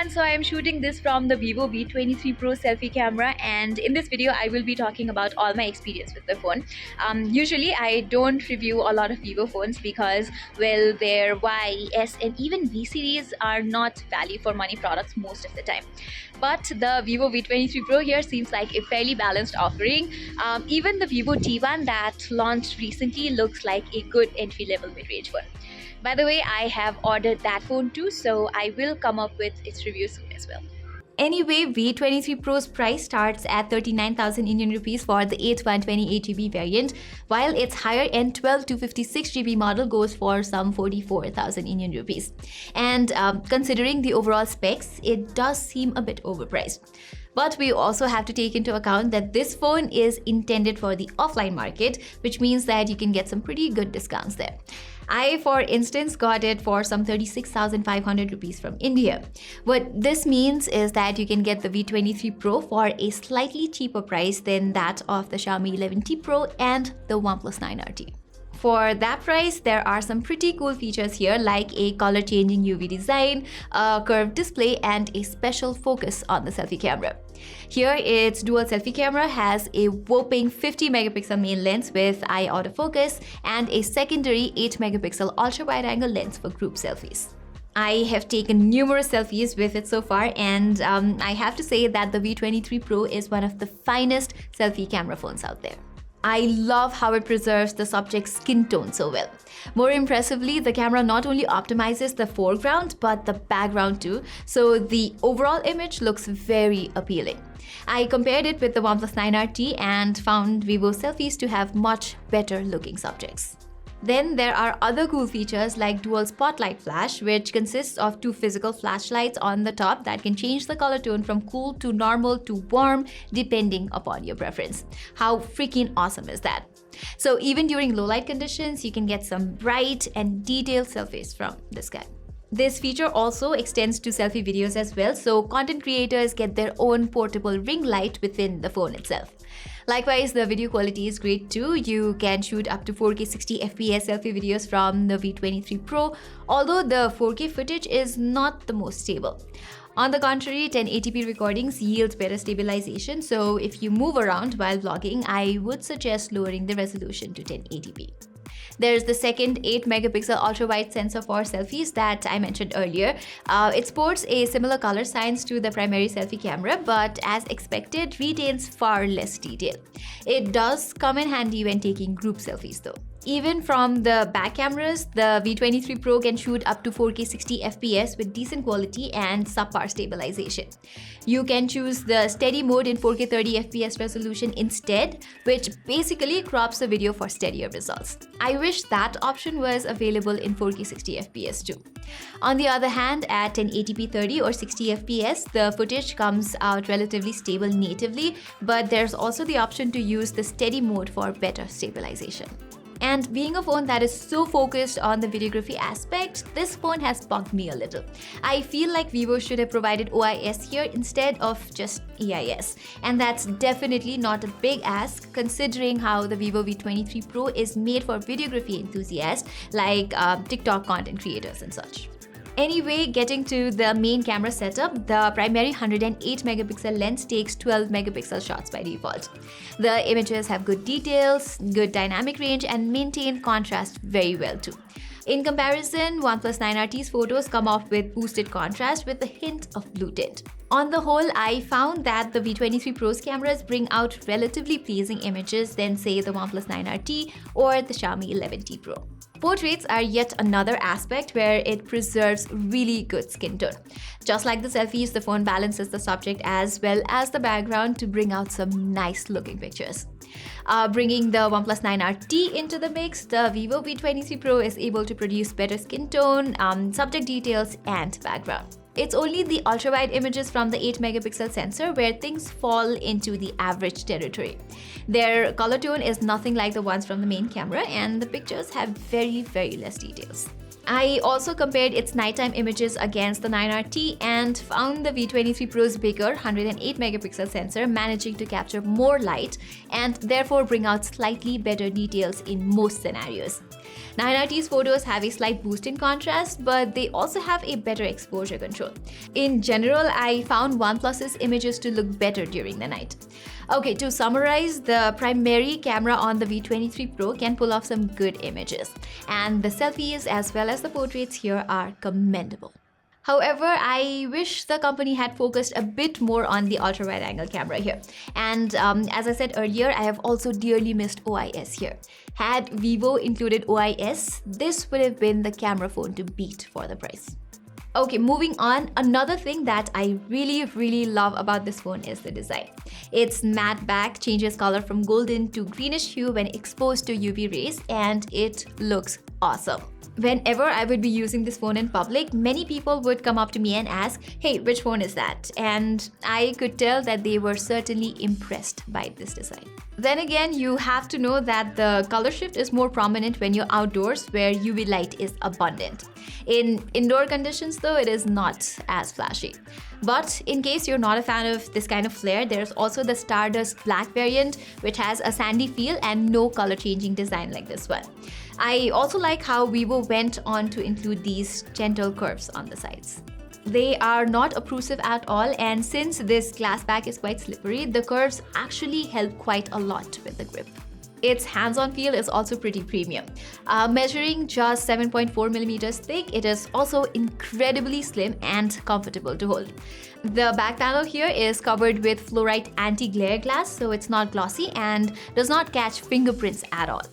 everyone, so I am shooting this from the Vivo V23 Pro selfie camera, and in this video I will be talking about all my experience with the phone. Usually I don't review a lot of Vivo phones because, well, their Y, S and even V series are not value for money products most of the time. But the Vivo V23 Pro here seems like a fairly balanced offering. Even the Vivo T1 that launched recently looks like a good entry-level mid-range phone. By the way, I have ordered that phone too, so I will come up with its review soon as well. Anyway, V23 Pro's price starts at 39,000 Indian rupees for the 8/128GB variant, while its higher-end 12 to 56GB model goes for some 44,000 Indian rupees. And considering the overall specs, it does seem a bit overpriced. But we also have to take into account that this phone is intended for the offline market, which means that you can get some pretty good discounts there. I, for instance, got it for some 36,500 rupees from India. What this means is that you can get the V23 Pro for a slightly cheaper price than that of the Xiaomi 11T Pro and the OnePlus 9RT. For that price, there are some pretty cool features here, like a color-changing UV design, a curved display, and a special focus on the selfie camera. Here, its dual selfie camera has a whopping 50-megapixel main lens with eye autofocus and a secondary 8-megapixel ultra-wide-angle lens for group selfies. I have taken numerous selfies with it so far, and I have to say that the V23 Pro is one of the finest selfie camera phones out there. I love how it preserves the subject's skin tone so well. More impressively, the camera not only optimizes the foreground but the background too, so the overall image looks very appealing. I compared it with the OnePlus 9RT and found Vivo selfies to have much better looking subjects. Then there are other cool features like dual spotlight flash, which consists of two physical flashlights on the top that can change the color tone from cool to normal to warm depending upon your preference. How freaking awesome is that? So even during low light conditions, you can get some bright and detailed selfies from this guy. This feature also extends to selfie videos as well, so content creators get their own portable ring light within the phone itself. Likewise, the video quality is great too. You can shoot up to 4K 60fps selfie videos from the V23 Pro, although the 4K footage is not the most stable. On the contrary, 1080p recordings yield better stabilization, so if you move around while vlogging, I would suggest lowering the resolution to 1080p. There's the second 8-megapixel ultra-wide sensor for selfies that I mentioned earlier. It sports a similar color science to the primary selfie camera, but as expected, retains far less detail. It does come in handy when taking group selfies though. Even from the back cameras, the V23 Pro can shoot up to 4K 60fps with decent quality and subpar stabilization. You can choose the steady mode in 4K 30fps resolution instead, which basically crops the video for steadier results. I wish that option was available in 4K 60fps too. On the other hand, at 1080p 30 or 60fps, the footage comes out relatively stable natively, but there's also the option to use the steady mode for better stabilization. And being a phone that is so focused on the videography aspect, this phone has bugged me a little. I feel like Vivo should have provided OIS here instead of just EIS. And that's definitely not a big ask considering how the Vivo V23 Pro is made for videography enthusiasts like TikTok content creators and such. Anyway, getting to the main camera setup, the primary 108-megapixel lens takes 12-megapixel shots by default. The images have good details, good dynamic range, and maintain contrast very well too. In comparison, OnePlus 9RT's photos come off with boosted contrast with a hint of blue tint. On the whole, I found that the V23 Pro's cameras bring out relatively pleasing images than, say, the OnePlus 9RT or the Xiaomi 11T Pro. Portraits are yet another aspect where it preserves really good skin tone. Just like the selfies, the phone balances the subject as well as the background to bring out some nice looking pictures. Bringing the OnePlus 9RT into the mix, the Vivo V23 Pro is able to produce better skin tone, subject details, and background. It's only the ultra-wide images from the 8-megapixel sensor where things fall into the average territory. Their color tone is nothing like the ones from the main camera, and the pictures have very less details. I also compared its nighttime images against the 9RT and found the V23 Pro's bigger 108-megapixel sensor managing to capture more light and therefore bring out slightly better details in most scenarios. 9RT's photos have a slight boost in contrast, but they also have a better exposure control. In general, I found OnePlus's images to look better during the night. Okay, to summarize, the primary camera on the V23 Pro can pull off some good images, and the selfies as well as the portraits here are commendable. However, I wish the company had focused a bit more on the ultra-wide-angle camera here. And as I said earlier, I have also dearly missed OIS here. Had Vivo included OIS, this would have been the camera phone to beat for the price. Okay, moving on, another thing that I really love about this phone is the design. Its matte back changes color from golden to greenish hue when exposed to UV rays, and it looks awesome. Whenever I would be using this phone in public, many people would come up to me and ask, "Hey, which phone is that?" And I could tell that they were certainly impressed by this design. Then again, you have to know that the color shift is more prominent when you're outdoors where UV light is abundant. In indoor conditions though, it is not as flashy. But in case you're not a fan of this kind of flare, there's also the Stardust Black variant, which has a sandy feel and no color changing design like this one. I also like how Vivo went on to include these gentle curves on the sides. They are not obtrusive at all, and since this glass back is quite slippery, the curves actually help quite a lot with the grip. Its hands-on feel is also pretty premium. Measuring just 7.4mm thick, it is also incredibly slim and comfortable to hold. The back panel here is covered with fluorite anti-glare glass, so it's not glossy and does not catch fingerprints at all.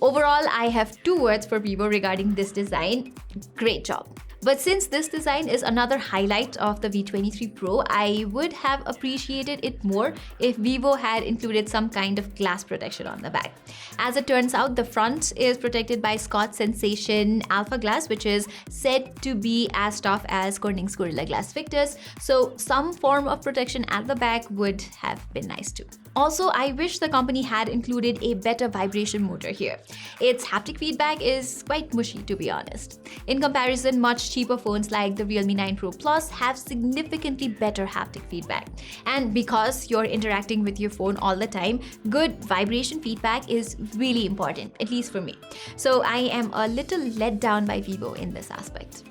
Overall, I have 2 words for Vivo regarding this design: great job. But since this design is another highlight of the V23 Pro, I would have appreciated it more if Vivo had included some kind of glass protection on the back. As it turns out, the front is protected by Scott Sensation Alpha Glass, which is said to be as tough as Corning's Gorilla Glass Victus, so some form of protection at the back would have been nice too. Also, I wish the company had included a better vibration motor here. Its haptic feedback is quite mushy, to be honest. In comparison, much cheaper phones like the Realme 9 Pro Plus have significantly better haptic feedback. And because you're interacting with your phone all the time, good vibration feedback is really important, at least for me. So I am a little let down by Vivo in this aspect.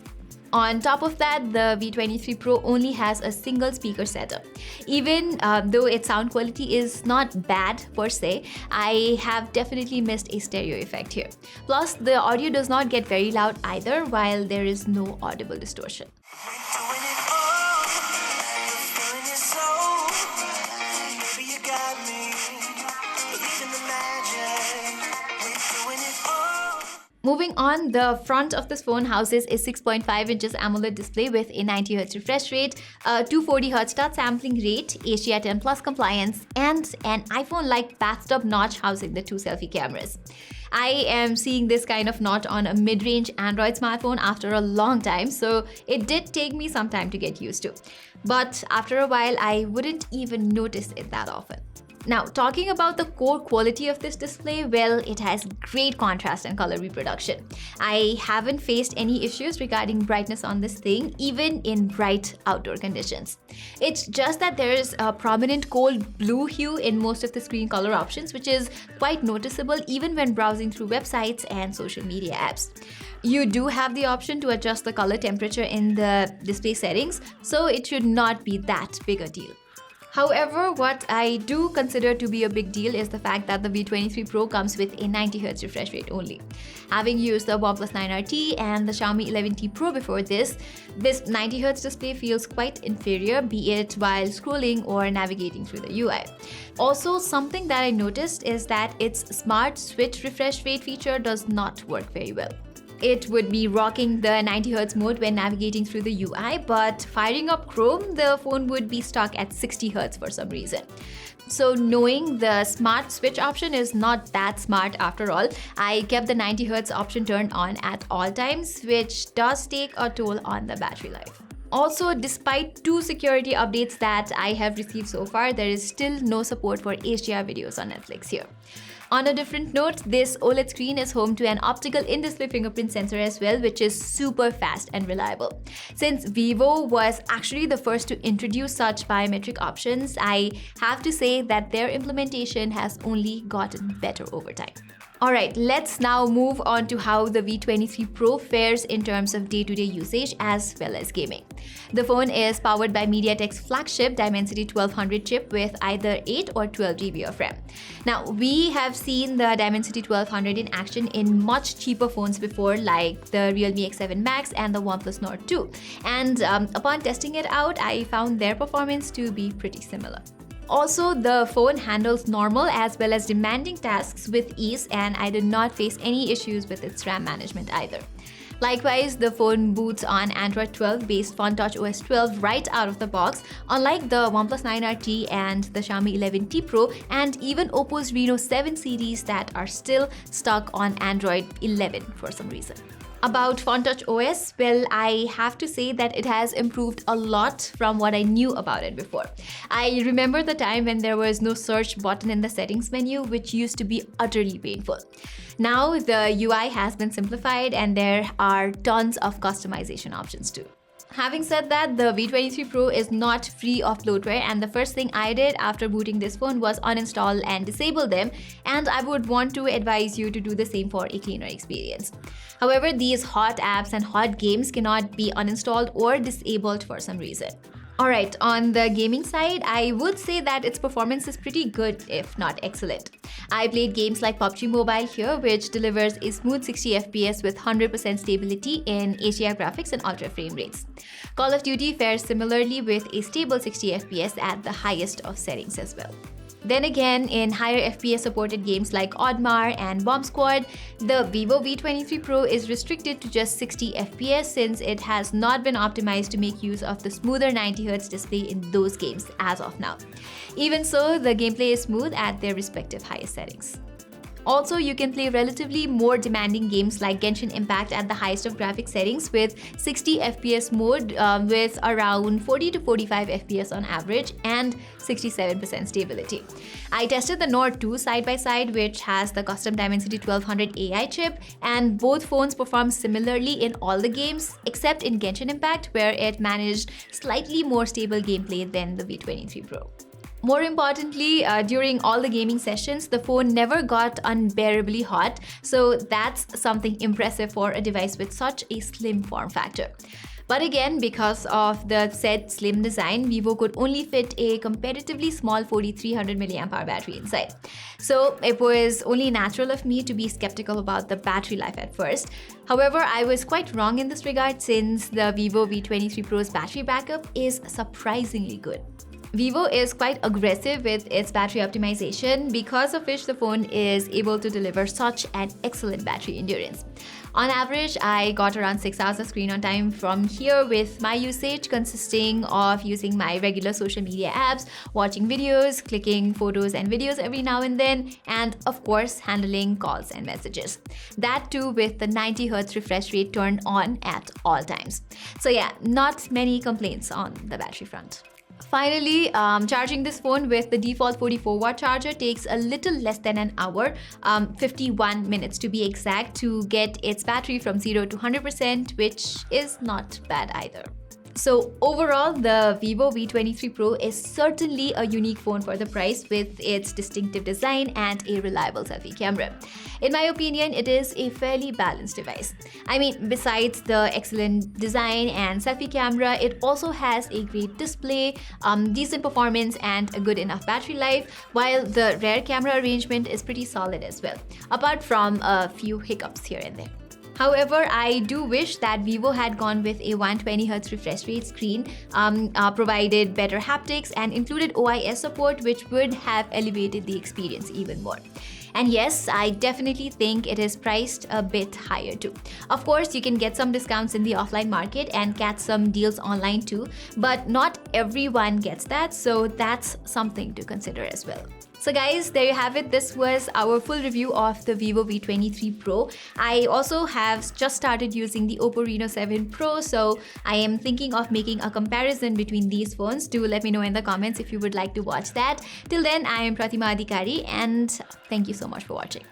On top of that, the V23 Pro only has a single speaker setup. Even though its sound quality is not bad per se, I have definitely missed a stereo effect here. Plus, the audio does not get very loud either, while there is no audible distortion. Moving on, the front of this phone houses a 6.5 inches AMOLED display with a 90Hz refresh rate, a 240Hz touch sampling rate, HDR10 Plus compliance, and an iPhone-like bathtub notch housing the 2 selfie cameras. I am seeing this kind of notch on a mid-range Android smartphone after a long time, so it did take me some time to get used to. But after a while, I wouldn't even notice it that often. Now, talking about the core quality of this display, well, it has great contrast and color reproduction. I haven't faced any issues regarding brightness on this thing, even in bright outdoor conditions. It's just that there is a prominent cold blue hue in most of the screen color options, which is quite noticeable even when browsing through websites and social media apps. You do have the option to adjust the color temperature in the display settings, so it should not be that big a deal. However, what I do consider to be a big deal is the fact that the V23 Pro comes with a 90Hz refresh rate only. Having used the OnePlus 9RT and the Xiaomi 11T Pro before this 90Hz display feels quite inferior, be it while scrolling or navigating through the UI. Also, something that I noticed is that its Smart Switch refresh rate feature does not work very well. It would be rocking the 90Hz mode when navigating through the UI, but firing up Chrome, the phone would be stuck at 60Hz for some reason. So knowing the smart switch option is not that smart after all, I kept the 90Hz option turned on at all times, which does take a toll on the battery life. Also, despite 2 security updates that I have received so far, there is still no support for HDR videos on Netflix here. On a different note, this OLED screen is home to an optical in-display fingerprint sensor as well, which is super fast and reliable. Since Vivo was actually the first to introduce such biometric options, I have to say that their implementation has only gotten better over time. Alright, let's now move on to how the V23 Pro fares in terms of day-to-day usage as well as gaming. The phone is powered by MediaTek's flagship Dimensity 1200 chip with either 8 or 12 GB of RAM. Now, we have seen the Dimensity 1200 in action in much cheaper phones before, like the Realme X7 Max and the OnePlus Nord 2. And upon testing it out, I found their performance to be pretty similar. Also, the phone handles normal as well as demanding tasks with ease, and I did not face any issues with its RAM management either. Likewise, the phone boots on Android 12 based FunTouch OS 12 right out of the box, unlike the OnePlus 9RT and the Xiaomi 11T Pro and even Oppo's Reno 7 series that are still stuck on Android 11 for some reason. About FunTouch OS, well, I have to say that it has improved a lot from what I knew about it before. I remember the time when there was no search button in the settings menu, which used to be utterly painful. Now the UI has been simplified and there are tons of customization options too. Having said that, the V23 Pro is not free of bloatware, and the first thing I did after booting this phone was uninstall and disable them, and I would want to advise you to do the same for a cleaner experience. However, these hot apps and hot games cannot be uninstalled or disabled for some reason. Alright, on the gaming side, I would say that its performance is pretty good, if not excellent. I played games like PUBG Mobile here, which delivers a smooth 60 FPS with 100% stability in HDR graphics and ultra frame rates. Call of Duty fares similarly with a stable 60 FPS at the highest of settings as well. Then again, in higher FPS supported games like Oddmar and Bomb Squad, the Vivo V23 Pro is restricted to just 60 FPS since it has not been optimized to make use of the smoother 90Hz display in those games as of now. Even so, the gameplay is smooth at their respective highest settings. Also, you can play relatively more demanding games like Genshin Impact at the highest of graphics settings with 60 FPS mode with around 40 to 45 FPS on average and 67% stability. I tested the Nord 2 side by side, which has the custom Dimensity 1200 AI chip, and both phones perform similarly in all the games except in Genshin Impact, where it managed slightly more stable gameplay than the V23 Pro. More importantly, during all the gaming sessions, the phone never got unbearably hot, so that's something impressive for a device with such a slim form factor. But again, because of the said slim design, Vivo could only fit a comparatively small 4300 mAh battery inside. So it was only natural of me to be skeptical about the battery life at first. However, I was quite wrong in this regard since the Vivo V23 Pro's battery backup is surprisingly good. Vivo is quite aggressive with its battery optimization, because of which the phone is able to deliver such an excellent battery endurance. On average, I got around 6 hours of screen on time from here, with my usage consisting of using my regular social media apps, watching videos, clicking photos and videos every now and then, and of course handling calls and messages. That too with the 90Hz refresh rate turned on at all times. So yeah, not many complaints on the battery front. Finally, charging this phone with the default 44-watt charger takes a little less than an hour, 51 minutes to be exact, to get its battery from 0 to 100%, which is not bad either. So overall, the Vivo V23 Pro is certainly a unique phone for the price, with its distinctive design and a reliable selfie camera. In my opinion, it is a fairly balanced device. I mean, besides the excellent design and selfie camera, it also has a great display, decent performance and a good enough battery life, while the rear camera arrangement is pretty solid as well, apart from a few hiccups here and there. However, I do wish that Vivo had gone with a 120Hz refresh rate screen, provided better haptics and included OIS support, which would have elevated the experience even more. And yes, I definitely think it is priced a bit higher too. Of course, you can get some discounts in the offline market and catch some deals online too, but not everyone gets that, so that's something to consider as well. So guys, there you have it. This was our full review of the Vivo V23 Pro. I also have just started using the Oppo Reno 7 Pro, so I am thinking of making a comparison between these phones. Do let me know in the comments if you would like to watch that. Till then, I am Pratima and thank you so much for watching.